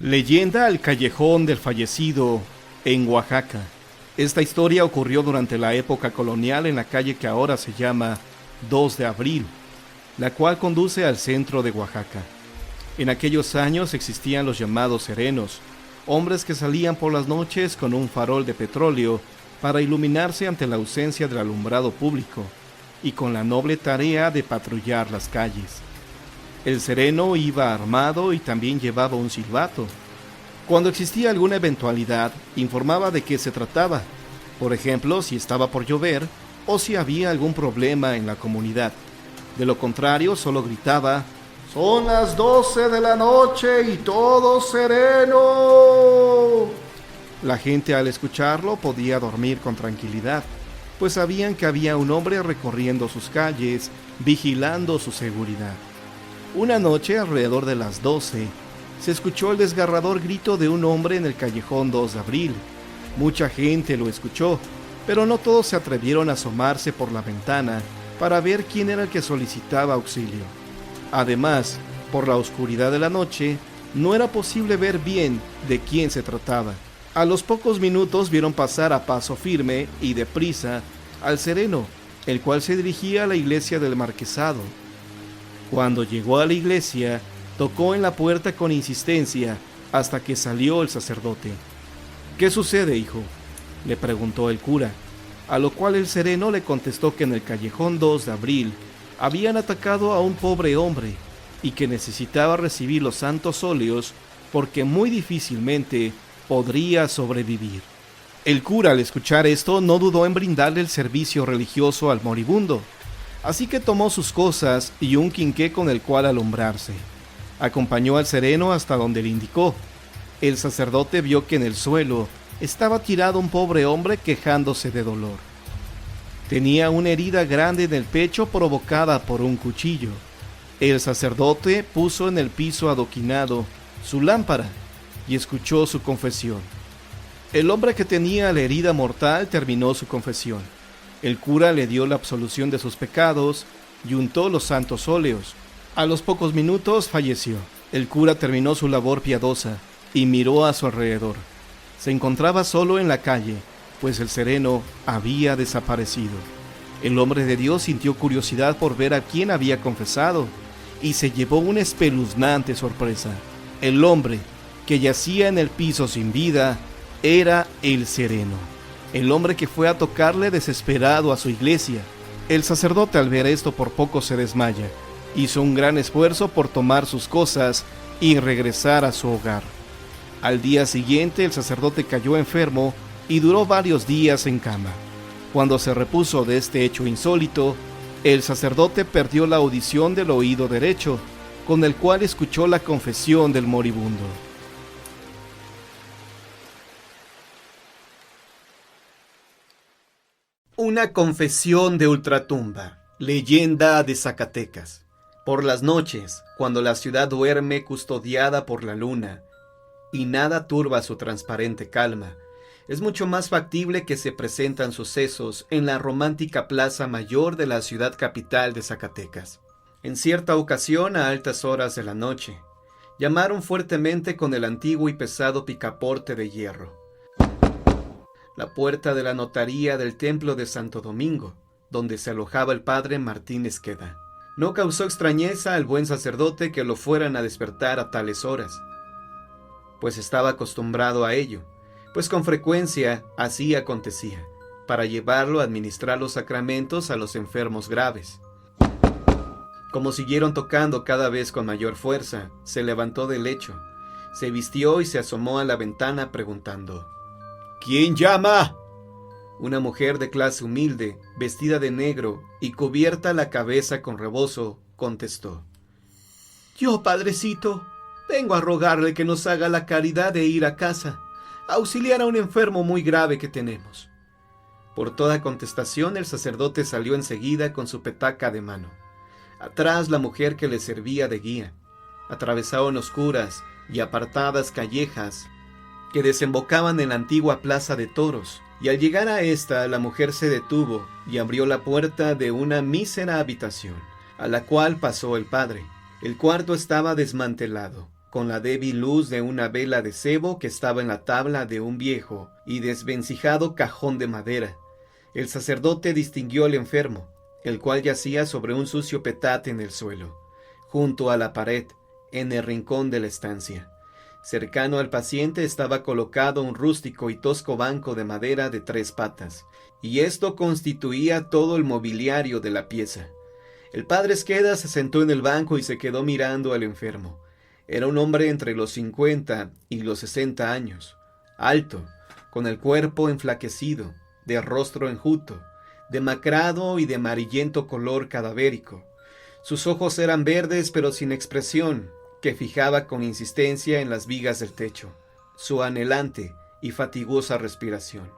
Leyenda al callejón del fallecido en Oaxaca. Esta historia ocurrió durante la época colonial en la calle que ahora se llama 2 de Abril, la cual conduce al centro de Oaxaca. En aquellos años existían los llamados serenos, hombres que salían por las noches con un farol de petróleo para iluminarse ante la ausencia del alumbrado público y con la noble tarea de patrullar las calles. El sereno iba armado y también llevaba un silbato. Cuando existía alguna eventualidad, informaba de qué se trataba, por ejemplo, si estaba por llover o si había algún problema en la comunidad. De lo contrario, solo gritaba: «Son las 12 de la noche y todo sereno». La gente al escucharlo podía dormir con tranquilidad, pues sabían que había un hombre recorriendo sus calles, vigilando su seguridad. Una noche, alrededor de las 12, se escuchó el desgarrador grito de un hombre en el callejón 2 de Abril. Mucha gente lo escuchó, pero no todos se atrevieron a asomarse por la ventana para ver quién era el que solicitaba auxilio. Además, por la oscuridad de la noche, no era posible ver bien de quién se trataba. A los pocos minutos vieron pasar a paso firme y deprisa al sereno, el cual se dirigía a la iglesia del Marquesado. Cuando llegó a la iglesia, tocó en la puerta con insistencia hasta que salió el sacerdote. «¿Qué sucede, hijo?», le preguntó el cura, a lo cual el sereno le contestó que en el callejón 2 de Abril habían atacado a un pobre hombre y que necesitaba recibir los santos óleos porque muy difícilmente podría sobrevivir. El cura, al escuchar esto, no dudó en brindarle el servicio religioso al moribundo, así que tomó sus cosas y un quinqué con el cual alumbrarse. Acompañó al sereno hasta donde le indicó. El sacerdote vio que en el suelo estaba tirado un pobre hombre quejándose de dolor. Tenía una herida grande en el pecho provocada por un cuchillo. El sacerdote puso en el piso adoquinado su lámpara y escuchó su confesión. El hombre que tenía la herida mortal terminó su confesión. El cura le dio la absolución de sus pecados y untó los santos óleos. A los pocos minutos falleció. El cura terminó su labor piadosa y miró a su alrededor. Se encontraba solo en la calle, pues el sereno había desaparecido. El hombre de Dios sintió curiosidad por ver a quién había confesado y se llevó una espeluznante sorpresa. El hombre que yacía en el piso sin vida era el sereno, el hombre que fue a tocarle desesperado a su iglesia. El sacerdote, al ver esto, por poco se desmaya. Hizo un gran esfuerzo por tomar sus cosas y regresar a su hogar. Al día siguiente, el sacerdote cayó enfermo y duró varios días en cama. Cuando se repuso de este hecho insólito, el sacerdote perdió la audición del oído derecho, con el cual escuchó la confesión del moribundo. Una confesión de ultratumba. Leyenda de Zacatecas. Por las noches, cuando la ciudad duerme custodiada por la luna y nada turba su transparente calma, es mucho más factible que se presentan sucesos en la romántica plaza mayor de la ciudad capital de Zacatecas. En cierta ocasión, a altas horas de la noche, llamaron fuertemente con el antiguo y pesado picaporte de hierro. La puerta de la notaría del templo de Santo Domingo, donde se alojaba el padre Martín Esqueda. No causó extrañeza al buen sacerdote que lo fueran a despertar a tales horas, pues estaba acostumbrado a ello, pues con frecuencia así acontecía, para llevarlo a administrar los sacramentos a los enfermos graves. Como siguieron tocando cada vez con mayor fuerza, se levantó del lecho, se vistió y se asomó a la ventana preguntando: «¿Quién llama?». Una mujer de clase humilde, vestida de negro y cubierta la cabeza con rebozo, contestó: «Yo, padrecito, vengo a rogarle que nos haga la caridad de ir a casa, a auxiliar a un enfermo muy grave que tenemos». Por toda contestación, el sacerdote salió enseguida con su petaca de mano. Atrás, la mujer que le servía de guía. Atravesaron oscuras y apartadas callejas que desembocaban en la antigua plaza de toros, y al llegar a esta, la mujer se detuvo y abrió la puerta de una mísera habitación, a la cual pasó el padre. El cuarto estaba desmantelado, con la débil luz de una vela de cebo que estaba en la tabla de un viejo y desvencijado cajón de madera. El sacerdote distinguió al enfermo, el cual yacía sobre un sucio petate en el suelo, junto a la pared, en el rincón de la estancia. Cercano al paciente estaba colocado un rústico y tosco banco de madera de 3 patas, y esto constituía todo el mobiliario de la pieza. El padre Esqueda se sentó en el banco y se quedó mirando al enfermo. Era un hombre entre los 50 y los 60 años, alto, con el cuerpo enflaquecido, de rostro enjuto, demacrado y de amarillento color cadavérico. Sus ojos eran verdes pero sin expresión, que fijaba con insistencia en las vigas del techo, su anhelante y fatigosa respiración.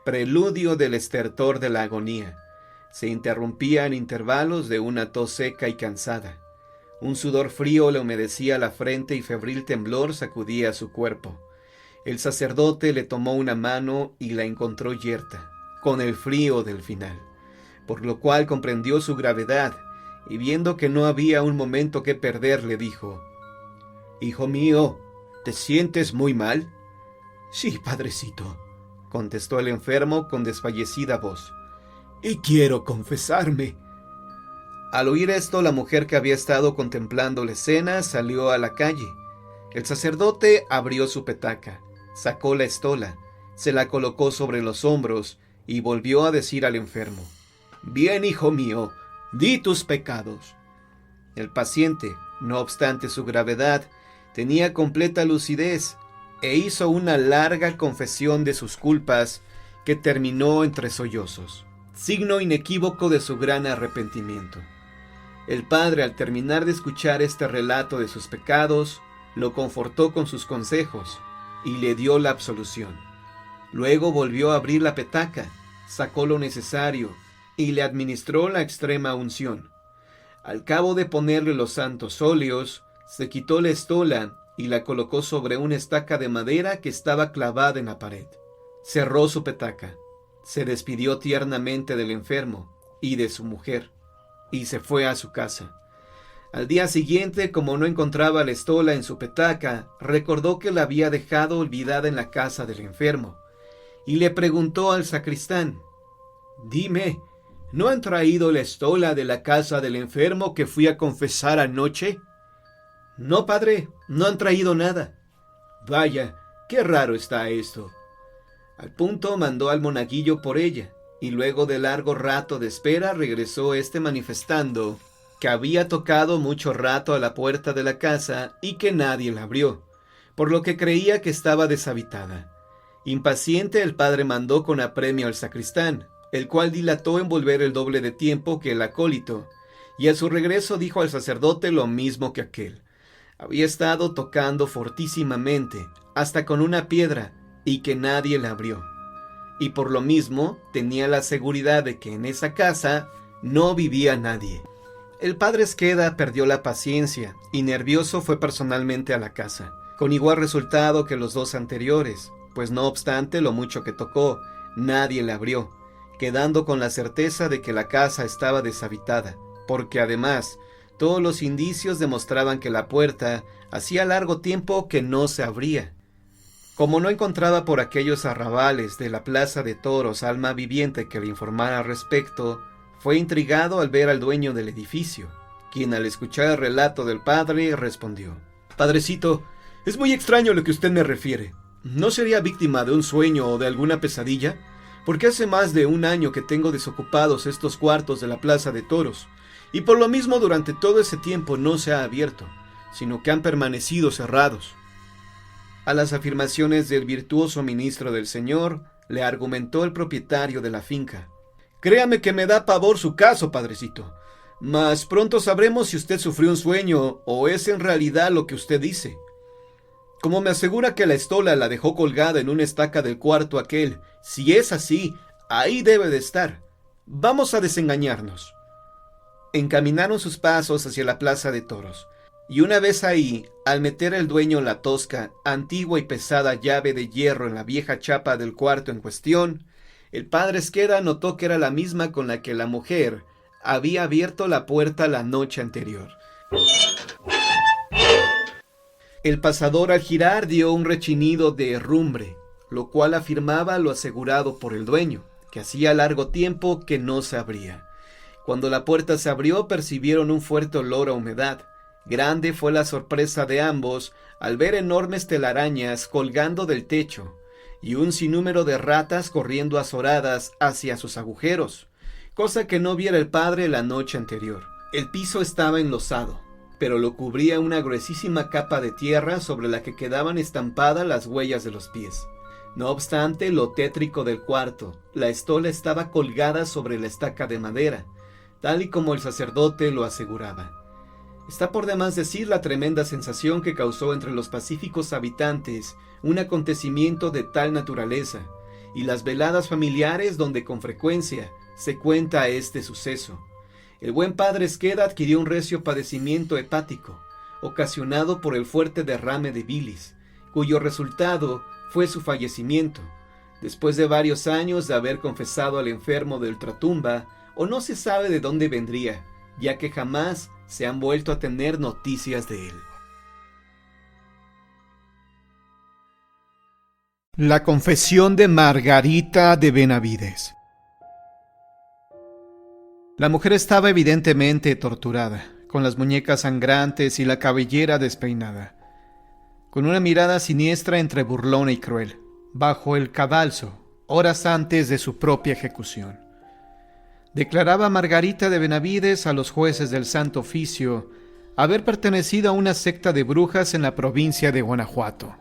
Preludio del estertor de la agonía. Se interrumpía en intervalos de una tos seca y cansada. Un sudor frío le humedecía la frente y febril temblor sacudía su cuerpo. El sacerdote le tomó una mano y la encontró yerta, con el frío del final, por lo cual comprendió su gravedad, y viendo que no había un momento que perder, le dijo: «Hijo mío, ¿te sientes muy mal?» «Sí, padrecito», contestó el enfermo con desfallecida voz, «y quiero confesarme». Al oír esto, la mujer que había estado contemplando la escena salió a la calle. El sacerdote abrió su petaca, sacó la estola, se la colocó sobre los hombros y volvió a decir al enfermo: «Bien, hijo mío, di tus pecados». El paciente, no obstante su gravedad, tenía completa lucidez e hizo una larga confesión de sus culpas que terminó entre sollozos, signo inequívoco de su gran arrepentimiento. El padre, al terminar de escuchar este relato de sus pecados, lo confortó con sus consejos y le dio la absolución. Luego volvió a abrir la petaca, sacó lo necesario y le administró la extrema unción. Al cabo de ponerle los santos óleos, se quitó la estola y la colocó sobre una estaca de madera que estaba clavada en la pared. Cerró su petaca, se despidió tiernamente del enfermo y de su mujer, y se fue a su casa. Al día siguiente, como no encontraba la estola en su petaca, recordó que la había dejado olvidada en la casa del enfermo, y le preguntó al sacristán: «Dime, ¿no han traído la estola de la casa del enfermo que fui a confesar anoche?» «No, padre, no han traído nada». «Vaya, qué raro está esto». Al punto mandó al monaguillo por ella, y luego de largo rato de espera regresó manifestando que había tocado mucho rato a la puerta de la casa y que nadie la abrió, por lo que creía que estaba deshabitada. Impaciente, el padre mandó con apremio al sacristán, el cual dilató en volver el doble de tiempo que el acólito, y a su regreso dijo al sacerdote lo mismo que aquel. Había estado tocando fortísimamente, hasta con una piedra, y que nadie la abrió. Y por lo mismo tenía la seguridad de que en esa casa no vivía nadie. El padre Esqueda perdió la paciencia y nervioso fue personalmente a la casa, con igual resultado que los 2 anteriores, pues no obstante lo mucho que tocó, nadie la abrió, quedando con la certeza de que la casa estaba deshabitada, porque además todos los indicios demostraban que la puerta hacía largo tiempo que no se abría. Como no encontraba por aquellos arrabales de la plaza de toros alma viviente que le informara al respecto, fue intrigado al ver al dueño del edificio, quien al escuchar el relato del padre respondió: «Padrecito, es muy extraño lo que usted me refiere. ¿No sería víctima de un sueño o de alguna pesadilla? Porque hace más de 1 año que tengo desocupados estos cuartos de la plaza de toros, y por lo mismo durante todo ese tiempo no se ha abierto, sino que han permanecido cerrados». A las afirmaciones del virtuoso ministro del Señor, le argumentó el propietario de la finca: «Créame que me da pavor su caso, padrecito, mas pronto sabremos si usted sufrió un sueño o es en realidad lo que usted dice. Como me asegura que la estola la dejó colgada en una estaca del cuarto aquel, si es así, ahí debe de estar. Vamos a desengañarnos». Encaminaron sus pasos hacia la plaza de toros, y una vez ahí, al meter el dueño la tosca, antigua y pesada llave de hierro en la vieja chapa del cuarto en cuestión, el padre Esqueda notó que era la misma con la que la mujer había abierto la puerta la noche anterior. El pasador al girar dio un rechinido de herrumbre, lo cual afirmaba lo asegurado por el dueño, que hacía largo tiempo que no se abría. Cuando la puerta se abrió, percibieron un fuerte olor a humedad. Grande fue la sorpresa de ambos al ver enormes telarañas colgando del techo y un sinnúmero de ratas corriendo azoradas hacia sus agujeros, cosa que no viera el padre la noche anterior. El piso estaba enlosado, pero lo cubría una gruesísima capa de tierra sobre la que quedaban estampadas las huellas de los pies. No obstante, lo tétrico del cuarto, la estola estaba colgada sobre la estaca de madera, tal y como el sacerdote lo aseguraba. Está por demás decir la tremenda sensación que causó entre los pacíficos habitantes un acontecimiento de tal naturaleza, y las veladas familiares donde con frecuencia se cuenta este suceso. El buen padre Esqueda adquirió un recio padecimiento hepático, ocasionado por el fuerte derrame de bilis, cuyo resultado fue su fallecimiento, después de varios años de haber confesado al enfermo de ultratumba, o no se sabe de dónde vendría, ya que jamás se han vuelto a tener noticias de él. La confesión de Margarita de Benavides. La mujer estaba evidentemente torturada, con las muñecas sangrantes y la cabellera despeinada, con una mirada siniestra entre burlona y cruel, bajo el cadalso, horas antes de su propia ejecución. Declaraba Margarita de Benavides a los jueces del Santo Oficio haber pertenecido a una secta de brujas en la provincia de Guanajuato.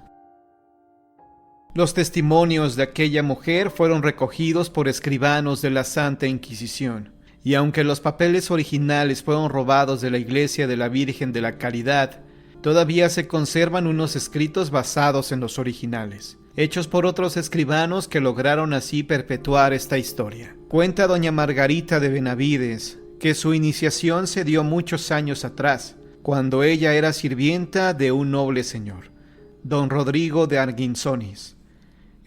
Los testimonios de aquella mujer fueron recogidos por escribanos de la Santa Inquisición, y aunque los papeles originales fueron robados de la Iglesia de la Virgen de la Caridad, todavía se conservan unos escritos basados en los originales, hechos por otros escribanos que lograron así perpetuar esta historia. Cuenta doña Margarita de Benavides que su iniciación se dio muchos años atrás, cuando ella era sirvienta de un noble señor, don Rodrigo de Arguinzonis,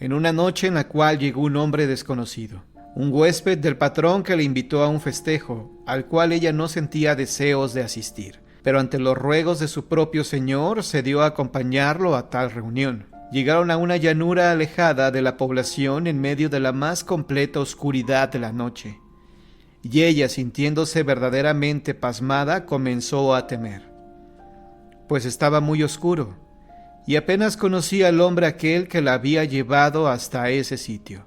en una noche en la cual llegó un hombre desconocido, un huésped del patrón que le invitó a un festejo, al cual ella no sentía deseos de asistir, pero ante los ruegos de su propio señor se dio a acompañarlo a tal reunión. Llegaron a una llanura alejada de la población en medio de la más completa oscuridad de la noche, y ella, sintiéndose verdaderamente pasmada, comenzó a temer, pues estaba muy oscuro, y apenas conocía al hombre aquel que la había llevado hasta ese sitio.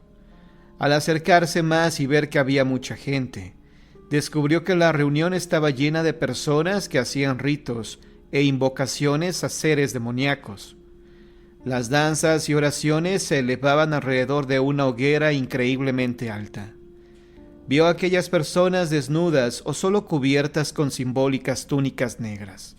Al acercarse más y ver que había mucha gente, descubrió que la reunión estaba llena de personas que hacían ritos e invocaciones a seres demoníacos. Las danzas y oraciones se elevaban alrededor de una hoguera increíblemente alta. Vio a aquellas personas desnudas o solo cubiertas con simbólicas túnicas negras.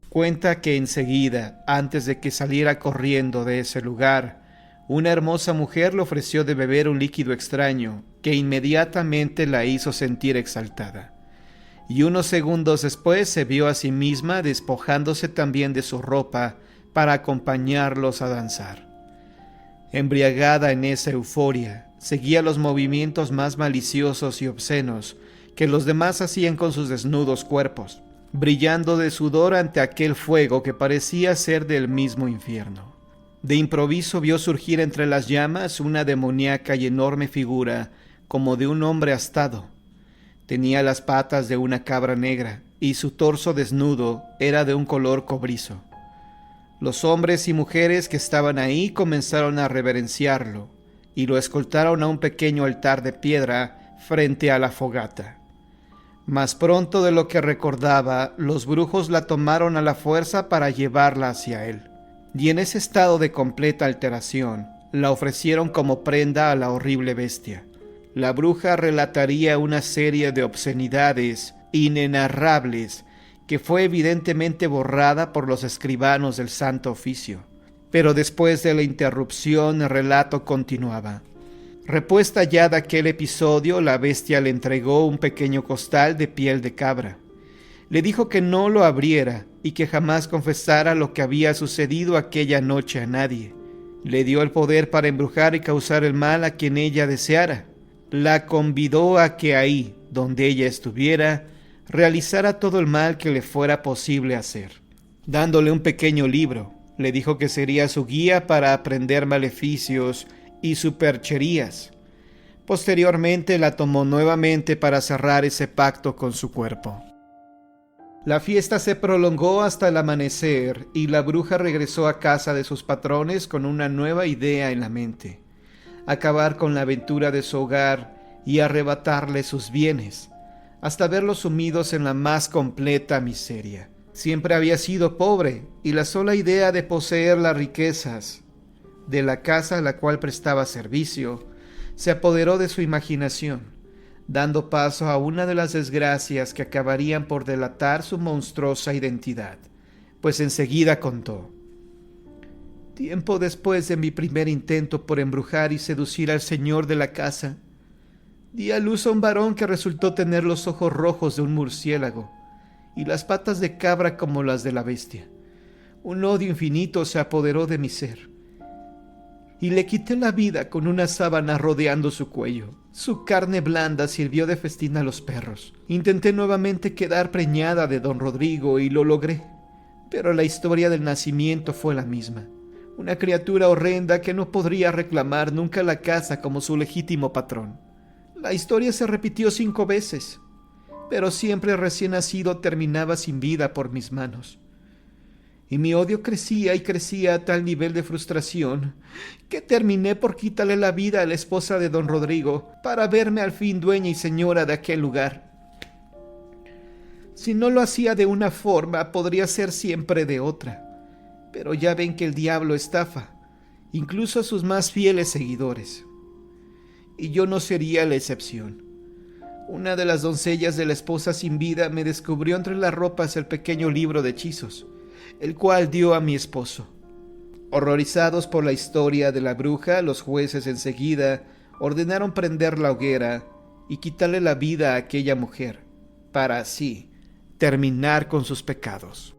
Cuenta que enseguida, antes de que saliera corriendo de ese lugar, una hermosa mujer le ofreció de beber un líquido extraño que inmediatamente la hizo sentir exaltada. Y unos segundos después se vio a sí misma despojándose también de su ropa para acompañarlos a danzar. Embriagada en esa euforia, seguía los movimientos más maliciosos y obscenos que los demás hacían con sus desnudos cuerpos, brillando de sudor ante aquel fuego que parecía ser del mismo infierno. De improviso vio surgir entre las llamas una demoníaca y enorme figura, como de un hombre astado. Tenía las patas de una cabra negra, y su torso desnudo era de un color cobrizo. Los hombres y mujeres que estaban ahí comenzaron a reverenciarlo, y lo escoltaron a un pequeño altar de piedra frente a la fogata. Más pronto de lo que recordaba, los brujos la tomaron a la fuerza para llevarla hacia él. Y en ese estado de completa alteración, la ofrecieron como prenda a la horrible bestia. La bruja relataría una serie de obscenidades inenarrables que fue evidentemente borrada por los escribanos del Santo Oficio. Pero después de la interrupción, el relato continuaba. Repuesta ya de aquel episodio, la bestia le entregó un pequeño costal de piel de cabra. Le dijo que no lo abriera y que jamás confesara lo que había sucedido aquella noche a nadie. Le dio el poder para embrujar y causar el mal a quien ella deseara. La convidó a que ahí, donde ella estuviera, realizara todo el mal que le fuera posible hacer. Dándole un pequeño libro, le dijo que sería su guía para aprender maleficios y supercherías. Posteriormente la tomó nuevamente para cerrar ese pacto con su cuerpo. La fiesta se prolongó hasta el amanecer y la bruja regresó a casa de sus patrones con una nueva idea en la mente: acabar con la aventura de su hogar y arrebatarle sus bienes, hasta verlos sumidos en la más completa miseria. Siempre había sido pobre y la sola idea de poseer las riquezas de la casa a la cual prestaba servicio se apoderó de su imaginación, dando paso a una de las desgracias que acabarían por delatar su monstruosa identidad, pues enseguida contó: tiempo después de mi primer intento por embrujar y seducir al señor de la casa, di a luz a un varón que resultó tener los ojos rojos de un murciélago y las patas de cabra como las de la bestia. Un odio infinito se apoderó de mi ser y le quité la vida con una sábana rodeando su cuello. Su carne blanda sirvió de festín a los perros. Intenté nuevamente quedar preñada de don Rodrigo y lo logré, pero la historia del nacimiento fue la misma. Una criatura horrenda que no podría reclamar nunca la casa como su legítimo patrón. La historia se repitió 5 veces, pero siempre el recién nacido terminaba sin vida por mis manos. Y mi odio crecía y crecía a tal nivel de frustración que terminé por quitarle la vida a la esposa de don Rodrigo para verme al fin dueña y señora de aquel lugar. Si no lo hacía de una forma, podría ser siempre de otra. Pero ya ven que el diablo estafa, incluso a sus más fieles seguidores. Y yo no sería la excepción. Una de las doncellas de la esposa sin vida me descubrió entre las ropas el pequeño libro de hechizos, el cual dio a mi esposo. Horrorizados por la historia de la bruja, los jueces enseguida ordenaron prender la hoguera y quitarle la vida a aquella mujer, para así terminar con sus pecados.